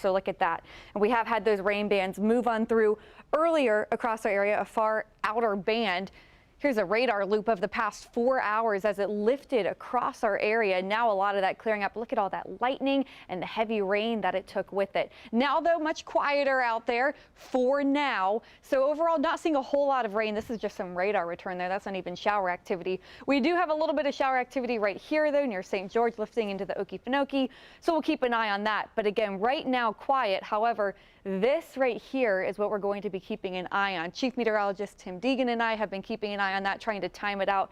So look at that. And we have had those rain bands move on through earlier across our area, a far outer band. Here's a radar loop of the past 4 hours as it lifted across our area. Now a lot of that clearing up. Look at all that lightning and the heavy rain that it took with it. Now, though, much quieter out there for now. So overall, not seeing a whole lot of rain. This is just some radar return there. That's not even shower activity. We do have a little bit of shower activity right here, though, near St. George, lifting into the Okefenokee. So we'll keep an eye on that. But again, right now, quiet. However, this right here is what we're going to be keeping an eye on. Chief Meteorologist Tim Deegan and I have been keeping an eye on that, trying to time it out.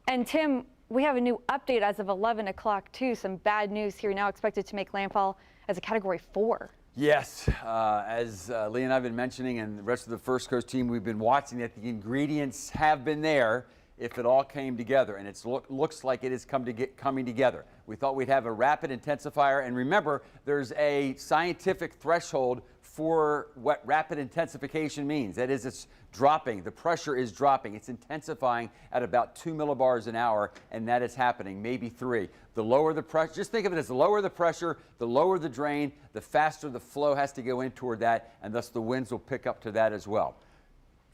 And Tim, we have a new update as of 11 o'clock too. Some bad news here now, expected to make landfall as a Category 4. Yes, as Lee and I have been mentioning, and the rest of the First Coast team, we've been watching that the ingredients have been there if it all came together, and it looks like it is coming together. We thought we'd have a rapid intensifier, and remember, there's a scientific threshold for what rapid intensification means. That is, it's dropping. The pressure is dropping. It's intensifying at about 2 millibars an hour, and that is happening, maybe 3. The lower the pressure, just think of it as the lower the pressure, the lower the drain, the faster the flow has to go in toward that, and thus the winds will pick up to that as well.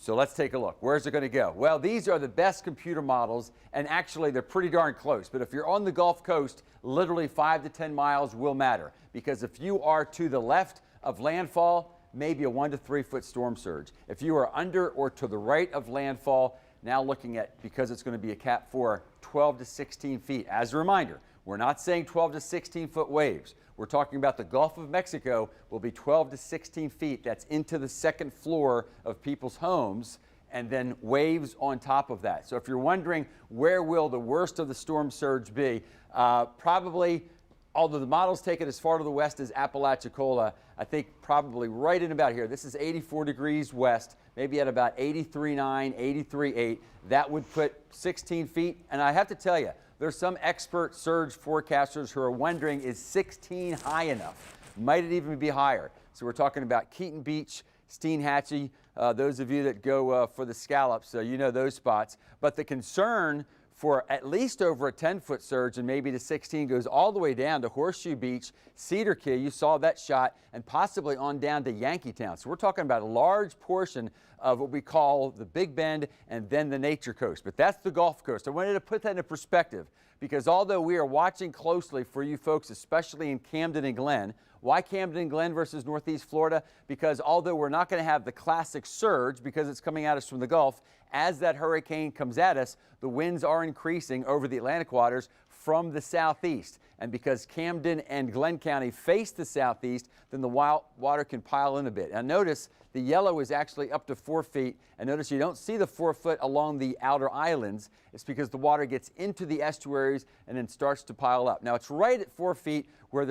So let's take a look. Where's it going to go? Well, these are the best computer models, and actually they're pretty darn close. But if you're on the Gulf Coast, literally 5 to 10 miles will matter, because if you are to the left of landfall, maybe a 1 to 3 foot storm surge. If you are under or to the right of landfall, now looking at, because it's going to be a Cat 4, 12 to 16 feet. As a reminder, we're not saying 12 to 16 foot waves. We're talking about the Gulf of Mexico will be 12 to 16 feet. That's into the second floor of people's homes, and then waves on top of that. So if you're wondering where will the worst of the storm surge be, probably, although the models take it as far to the west as Apalachicola, I think probably right in about here. This is 84 degrees west, maybe at about 83.9, 83.8. That would put 16 feet. And I have to tell you, there's some expert surge forecasters who are wondering, is 16 high enough? Might it even be higher? So we're talking about Keaton Beach, Steinhatchee, those of you that go for the scallops, you know those spots. But the concern for at least over a 10-foot surge and maybe to 16 goes all the way down to Horseshoe Beach, Cedar Key, you saw that shot, and possibly on down to Yankeetown. So we're talking about a large portion of what we call the Big Bend and then the Nature Coast. But that's the Gulf Coast. I wanted to put that into perspective because although we are watching closely for you folks, especially in Camden and Glen, why Camden and Glen versus Northeast Florida? Because although we're not going to have the classic surge because it's coming at us from the Gulf, as that hurricane comes at us, the winds are increasing over the Atlantic waters from the southeast. And because Camden and Glen County face the southeast, then the water can pile in a bit. Now notice the yellow is actually up to 4 feet. And notice you don't see the 4 foot along the outer islands. It's because the water gets into the estuaries and then starts to pile up. Now it's right at 4 feet where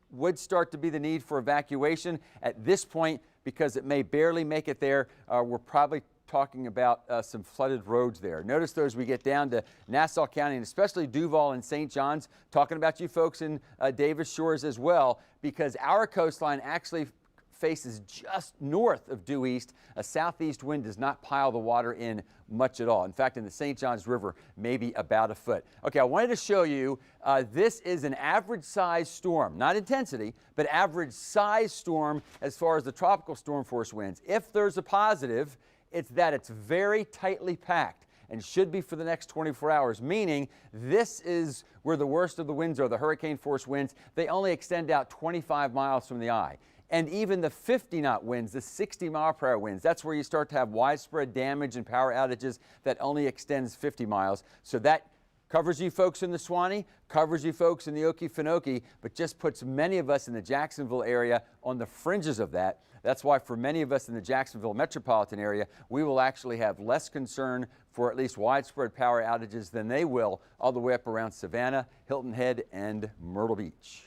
would start to be the need for evacuation. At this point, because it may barely make it there, we're probably talking about some flooded roads there. Notice though, as we get down to Nassau County and especially Duval and St. John's, talking about you folks in Davis Shores as well, because our coastline actually faces just north of due east. A southeast wind does not pile the water in much at all. In fact, in the St. Johns River, maybe about a foot. Okay, I wanted to show you, this is an average size storm, not intensity, but average size storm as far as the tropical storm force winds. If there's a positive, it's that it's very tightly packed and should be for the next 24 hours, meaning this is where the worst of the winds are, the hurricane force winds. They only extend out 25 miles from the eye. And even the 50-knot winds, the 60-mile-per-hour winds, that's where you start to have widespread damage and power outages that only extends 50 miles. So that covers you folks in the Swanee, covers you folks in the Okefenokee, but just puts many of us in the Jacksonville area on the fringes of that. That's why for many of us in the Jacksonville metropolitan area, we will actually have less concern for at least widespread power outages than they will all the way up around Savannah, Hilton Head, and Myrtle Beach.